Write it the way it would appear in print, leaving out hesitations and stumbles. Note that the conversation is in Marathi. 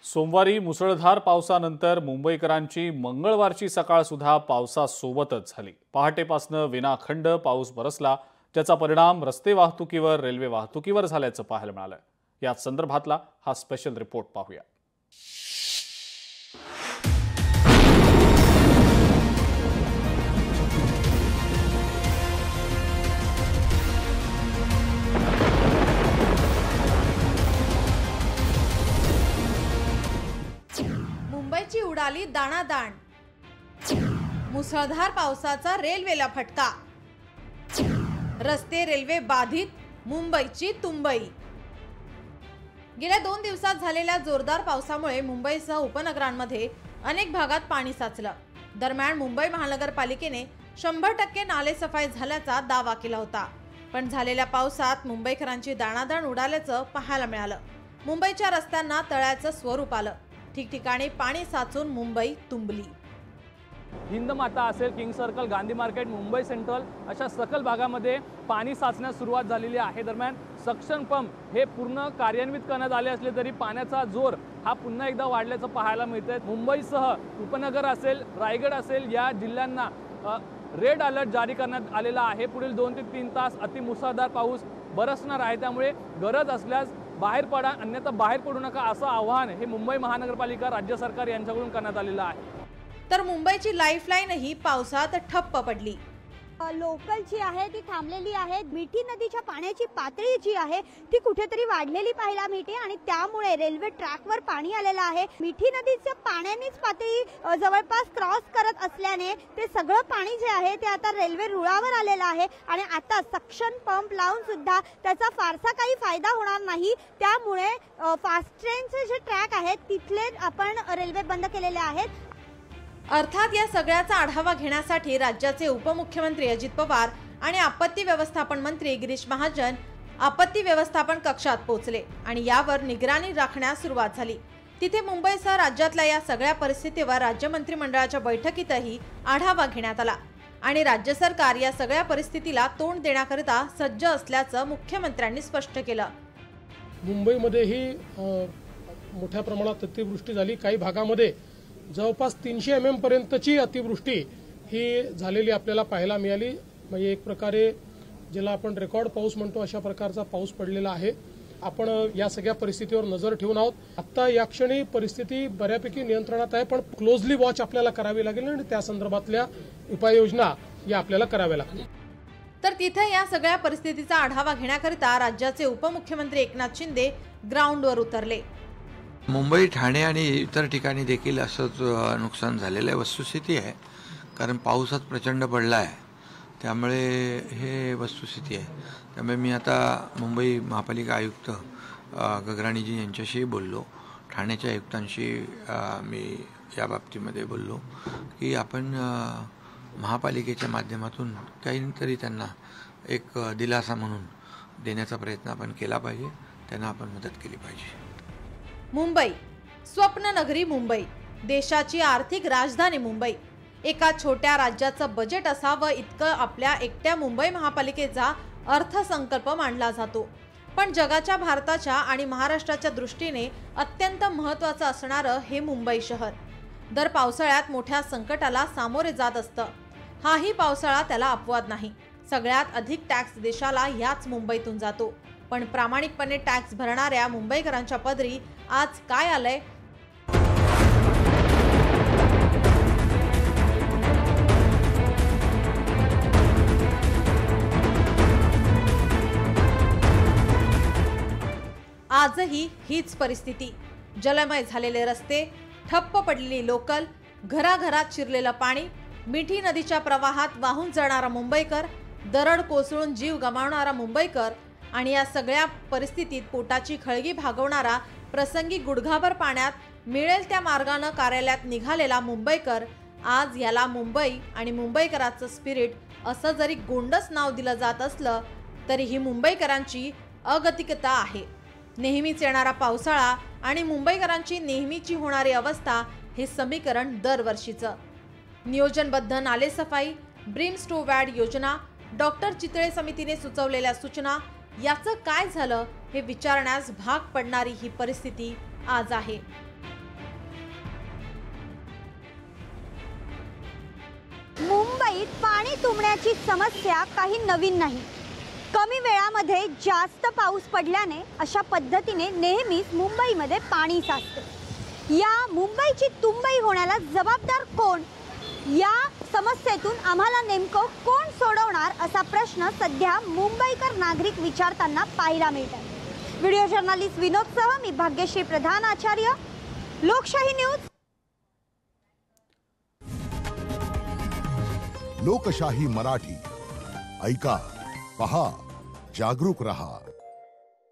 सोमवारी मुसळधार पावसानंतर मुंबईकरांची मंगळवारची सकाळ सुद्धा पावसासोबतच झाली। पहाटेपासून विनाखंड पाऊस बरसला, ज्याचा परिणाम रस्ते वाहतुकीवर, रेल्वे वाहतुकीवर झाल्याचं पाहायला मिळालं। या संदर्भातला हा स्पेशल रिपोर्ट पाहूया। मुंबईची उडाली दाणादाण, मुसळधार पावसाचा रेल्वेला फटका, रस्ते रेल्वे बाधित, मुंबईची तुंबई। गेल्या 2 दिवसात झालेल्या जोरदार पावसामुळे मुंबईसह उपनगरांमध्ये अनेक भागात पाणी साचलं। दरम्यान मुंबई महानगरपालिकेने 100% नाले सफाई झाल्याचा दावा केला होता, पण झालेल्या पावसात मुंबईकरांची दाणादाण उडाल्याचं पाहायला मिळालं। मुंबईच्या रस्त्यांना तळ्याचं स्वरूप आलं, ठिकठिकाणी पाणी साचून मुंबई तुंबली। हिंदमाता असेल, king circle, Gandhi market, Mumbai central अशा सकल भागामध्ये पाणी साचण्यास सुरुवात झालेली आहे। दरम्यान सक्शन पंप हे पूर्ण कार्यान्वित करण्यात आले असले तरी पाण्याचा जोर हा पुन्हा एकदा वाढल्याचं पाहायला मिळतंय। मुंबईसह उपनगर असेल, रायगड असेल या जिल्ह्यांना रेड अलर्ट जारी करण्यात आलेला आहे। पुढील 2 ते 3 तास अतिमुसळधार पाऊस बरसणार आहे, त्यामुळे गरज असल्यास बाहेर पडा, अन्यथा बाहेर पडू नका असं आवाहन हे मुंबई महानगरपालिका, राज्य सरकार यांच्याकडून करण्यात आलेलं आहे। तर मुंबईची लाईफलाईन ही पावसात ठप्प पडली। लोकल जी आहे ती थांबलेली आहे। मिठी नदीच्या पाण्याची पातळी जी आहे ती कुठेतरी वाढलेली पाहायला मिळते आणि त्यामुळे रेल्वे ट्रॅकवर पाणी आलेलं आहे। मिठी नदीच्या पाण्यानेच पातळी जवळपास क्रॉस करत असल्याने ते सगळं पाणी जे आहे ते आता रेल्वे रुळावर आलेलं आहे आणि आता सक्शन पंप लावून सुद्धा त्याचा फारसा काही फायदा होणार नाही। त्यामुळे फास्ट ट्रेनचे जे ट्रॅक आहेत तिथले आपण रेल्वे बंद केलेले आहेत। अर्थात या सगळ्याचा आढावा घेण्यासाठी राज्याचे उपमुख्यमंत्री अजित पवार आणि आपत्ती व्यवस्थापन मंत्री गिरीश महाजन आपत्ती व्यवस्थापन कक्षात पोहोचले आणि यावर निगराणी राखण्यास सुरुवात झाली। तिथे मुंबईसह राज्यातल्या या सगळ्या परिस्थितीवर राज्य मंत्रिमंडळाच्या बैठकीतही आढावा घेण्यात आला आणि राज्य सरकार या सगळ्या परिस्थितीला तोंड देण्याकरिता सज्ज असल्याचं मुख्यमंत्र्यांनी स्पष्ट केलं। मुंबईमध्येही मोठ्या प्रमाणात अतिवृष्टी झाली। काही भागामध्ये जवळपास 300 mm पर्यंतची अतिवृष्टी ही झालेली आपल्याला पाहायला मिळाली। म्हणजे एक प्रकारे ज्याला आपण रेकॉर्ड पाऊस म्हणतो अशा प्रकारचा पाऊस पडलेला आहे। आपण या सगळ्या परिस्थितीवर नजर ठेवून आहोत। आता या क्षणी परिस्थिती बऱ्यापैकी नियंत्रणात आहे, पण क्लोजली वॉच आपल्याला करावी लागेल आणि त्या संदर्भातल्या उपाययोजना या आपल्याला कराव्या लागतील। तर तिथे या सगळ्या परिस्थितीचा आढावा घेण्याकरिता राज्याचे उपमुख्यमंत्री एकनाथ शिंदे ग्राउंडवर उतरले। मुंबई, ठाणे आणि इतर ठिकाणी देखील असंच नुकसान झालेलं आहे, वस्तुस्थिती आहे। कारण पाऊसच प्रचंड पडला आहे, त्यामुळे हे वस्तुस्थिती आहे। त्यामुळे मी आता मुंबई महापालिका आयुक्त गगराणीजी यांच्याशी बोललो, ठाण्याच्या आयुक्तांशी मी या बाबतीमध्ये बोललो की आपण महापालिकेच्या माध्यमातून काहीतरी त्यांना एक दिलासा म्हणून देण्याचा प्रयत्न आपण केला पाहिजे, त्यांना आपण मदत केली पाहिजे। मुंबई स्वप्न नगरी, मुंबई देशाची आर्थिक राजधानी मुंबई। एका छोट्या राज्याचं बजेट असावं इतकं आपल्या एकट्या मुंबई महापालिकेचा अर्थसंकल्प मांडला जातो, पण जगाच्या, भारताच्या आणि महाराष्ट्राच्या दृष्टीने अत्यंत महत्त्वाचं असणारं हे मुंबई शहर दर पावसाळ्यात मोठ्या संकटाला सामोरे जात असतं। हाही पावसाळा त्याला अपवाद नाही। सगळ्यात अधिक टॅक्स देशाला याच मुंबईतून जातो, पण प्रामाणिकपणे टॅक्स भरणाऱ्या मुंबईकरांच्या पदरी आज काय आलंय? आजही हीच परिस्थिती। जलमय झालेले रस्ते, ठप्प पडलेली लोकल, घराघरात शिरलेलं पाणी, मिठी नदीच्या प्रवाहात वाहून जाणारा मुंबईकर, दरड कोसळून जीव गमावणारा मुंबईकर आणि या सगळ्या परिस्थितीत पोटाची खळगी भागवणारा, प्रसंगी गुडघाभर पाण्यात मिळेल त्या मार्गाने कार्यालयात निघालेला मुंबईकर, आज याला मुंबई आणि मुंबईकरांचं स्पिरिट असं जरी गोंडस नाव दिलं जात असलं तरी ही मुंबईकरांची अगतिकता आहे। नेहमीच येणारा पावसाळा आणि मुंबईकरांची नेहमीची होणारी अवस्था हे समीकरण दरवर्षीचं। नियोजनबद्ध नाले सफाई, ब्रिमस्टोवॅड योजना, डॉक्टर चितळे समितीने सुचवलेल्या सूचना याचं काय झालं हे विचारण्यास भाग पडणारी ही परिस्थिती आज आहे। मुंबईत पाणी तुंबण्याची समस्या काही नवीन नाही. कमी वेळामध्ये जास्त पाऊस पडल्याने अशा पद्धतीने नेहमीच मुंबईमध्ये पाणी साचते. या मुंबईची तुंबई होण्याला जबाबदार कोण? या समस्येतून आम्हाला नेमकं कोण सोडवणार असा प्रश्न सध्या मुंबईकर नागरिक विचारताना पाहायला मिळतात. व्हिडिओ जर्नलिस्ट विनोदसह मी भाग्यश्री प्रधान आचार्य, लोकशाही न्यूज. लोकशाही मराठी ऐका, पहा, जागरूक रहा.